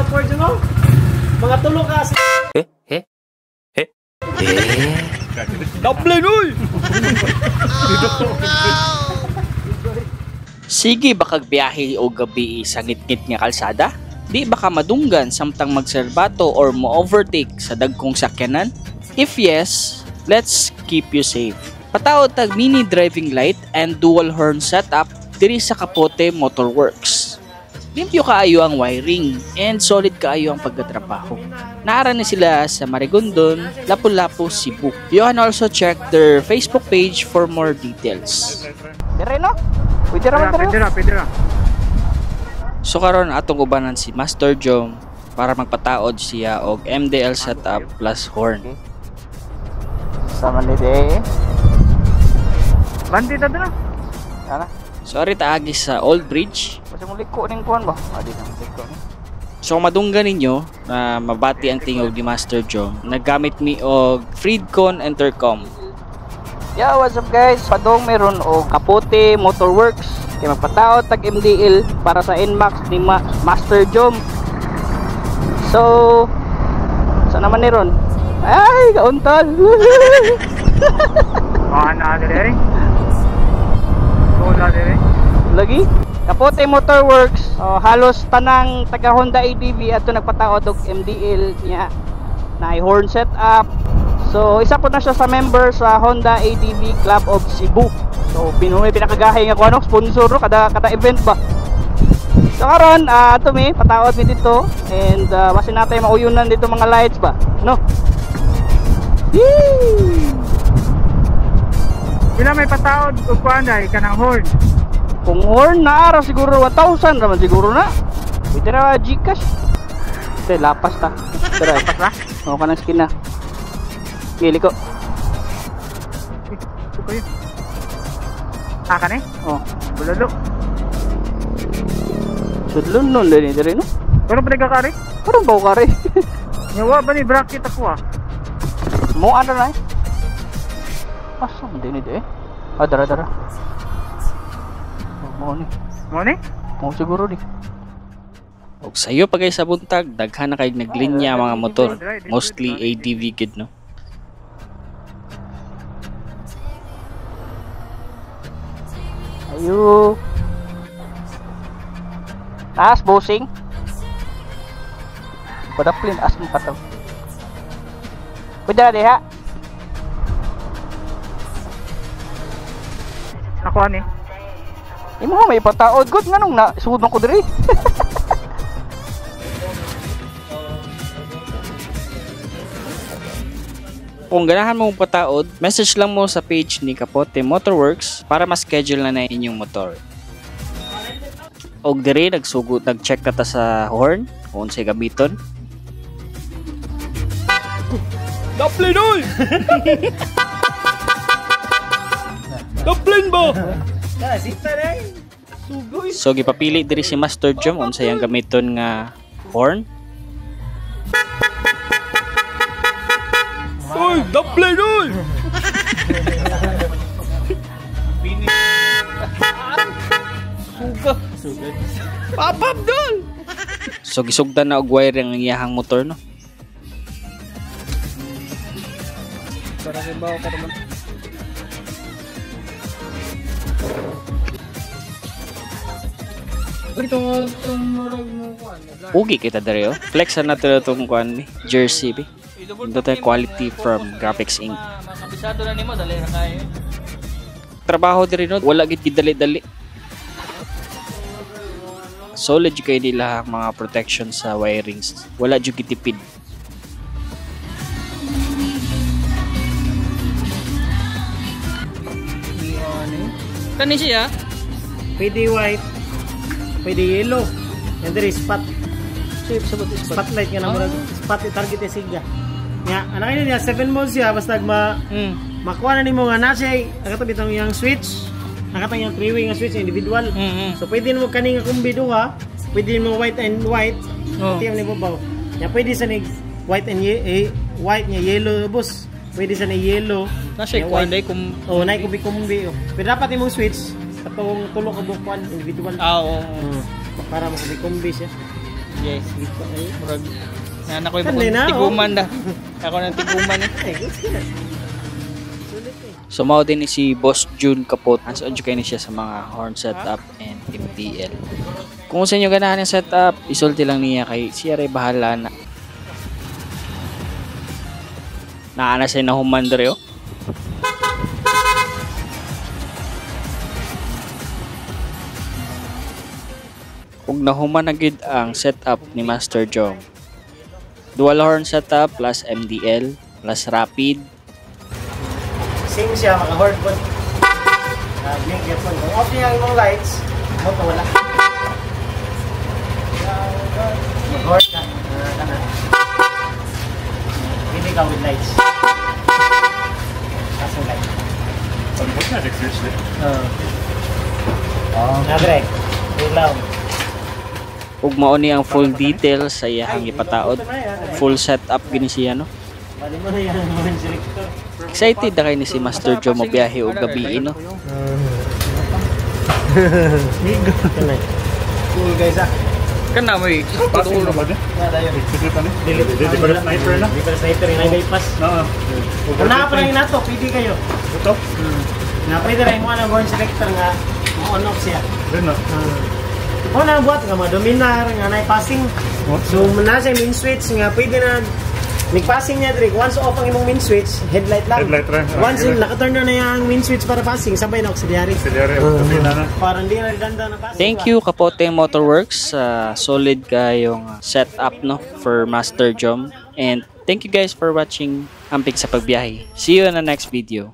Ford no? Mga tulo ka. Dublin, uy! Sige bakag biyahe o gabi sa ngit-ngit nga kalsada? Di baka madunggan samtang magserbato or mo-overtake sa dagkong sakyanan? If yes, let's keep you safe. Pataod tag mini driving light and dual horn setup diri sa Capote Motorworks. Limpyo kaayo ang wiring and solid kaayo ang pagtatrabaho. Naara ni sila sa Marigondon, Lapu-Lapu, Cebu. You can also check their Facebook page for more details. Dire no? Pwede ra. So karon atong ubanan si Master Jom para magpataod siya og MDL setup plus horn. Sama ni de. Bandi ta na. Ana. Sorry taagi sa Old Bridge. Kasi mo liko ning kuan ba? Adi na liko ni. So madunggan ninyo na mabati ang tingog ni Master Jom. Naggamit mi og Freedcon intercom. Yeah, what's up guys? Padong meron og Capote Motorworks. Kaya magpataod tag MDL para sa NMAX ni Master Jom. So, saan naman ni ron? Ay, kauntal. Mana dire? Wala dire. Lagi? Capote Motorworks, halos tanang taga Honda ADV ato nagpataod og MDL niya. Na horn setup. So, isa po na siya sa member sa Honda ADV Club of Cebu. So, pinakagahay nga ko ano, sponsor kada event ba. So, karon ato mi pataod mi dito and basin natin mauyunan dito mga lights ba, no? Yee! Bila may pataod o kuanday kanang horn. Kung horn na ara siguro 1,000 raman siguro na. Pwede na Gcash. Ito lapas ta. Tara, lapas na. O kanang skin na. Pili ko. Ito kayo. Akan eh? Oh, bulalo. sudlon nun din dire no. Pero pa nagkakari? Karon ba kare? Yawa ba ni bracket ako ah? Mo ano na eh? Asa mo din eh? Dara. Mo ni. Mo ni? Mo siguro di. Og sayo pagay sa buntag, daghan na kay naglinya mga motor, mostly ADV gid no. Ayo. Taas bossing. Padaplin as mo pataw. Pwede na diha. Ako ani. Imo may pataod gud nganong na sud man ko diri. Kung ganahan mo pataod, message lang mo sa page ni Capote Motorworks para ma-schedule na inyong motor. Og diri nag-check ka ta sa horn kung unsay gamiton. Dublin oy! Dublin ba? So gipapili diri si Master Jom unsay ang gamiton nga horn. Oy, Dublin oy! Suga. Papap dol. So gisugdan na og wire ang iyahang motor no. Para sa bawo ka naman. Ugi kita dere oh. Flexan na to itong kuan ni jersey bi. Ito tayo quality from Graphics Inc. Kabisado na nimo dali ra kay. Trabaho diri no, wala gid dali-dali. Solid jud kay nila mga protection sa wirings. Wala jud gitipid. Kani siya? Pwede white. Pwede yellow. Yan diri spot. Shape sa buti Spotlight nga na spot target siga. Nya ana kini niya 7 modes siya basta makuha na nimo nga na siya akato bitong yang switch. Nakatang yung 3-way nga switch individual. So pwede mo kani nga kombi duha, pwede mo white and white. Tiyo ni babaw. Ya pwede sa ni white and white nya yellow bus. Pwede sa ni yellow. Na siya kuan day kum nay kombi. Pero dapat imong switch katong tulo ka bukuan individual. Oo. Para mo kombi siya. Yes, murag na ako Kanay na, tiguman na. Ako nang tiguman eh. Ay, good sir. Sulit eh. So mao din ni si Boss June Kapot. Hands-on kay ni siya sa mga horn setup and MDL. Kung sa inyo ganahan yung setup, isulti lang niya kay siya ray bahala na. Naana siya na humandre oh. Kung nahuman na gid ang setup ni Master Jom. Dual horn setup plus MDL plus rapid. Same siya, maka-hard po. Blink your phone. Kung off niya yung lights, moto wala. Mag-hard ka. Hindi ka with lights. Kasang light. Pag-book na, switch din. Nagrek. Ilaw. Ug mao ni ang full details sa iyang ipataod. Full setup gini siya no. Bali mo na yan ang selector. Excited na kay ni si Master Joe mabiyahe og gabi no. Cool guys ah. Kana mo eh. Passing na ba din? Secret ano? Di ba na sniper na? Di ba sniper yung bypass? Oo. Kung nakapalangin na to, pwede kayo. Ito? Nga pwede rin mo ang horn selector nga on off siya. Rin na. Kung buhat nga ma-dominar nga na-passing. So nasa yung main switch nga pwede na nag-passing niya direct. Once off ang imong main switch, headlight lang. Headlight lang. Once naka-turn na yung main switch para passing, sabay na auxiliary. Auxiliary. Auxiliary na. Para hindi na redundant na passing. Thank you Kapote Motorworks sa solid kayong setup no for Master Jom, and thank you guys for watching Amping sa Pagbiyahe. See you in the next video.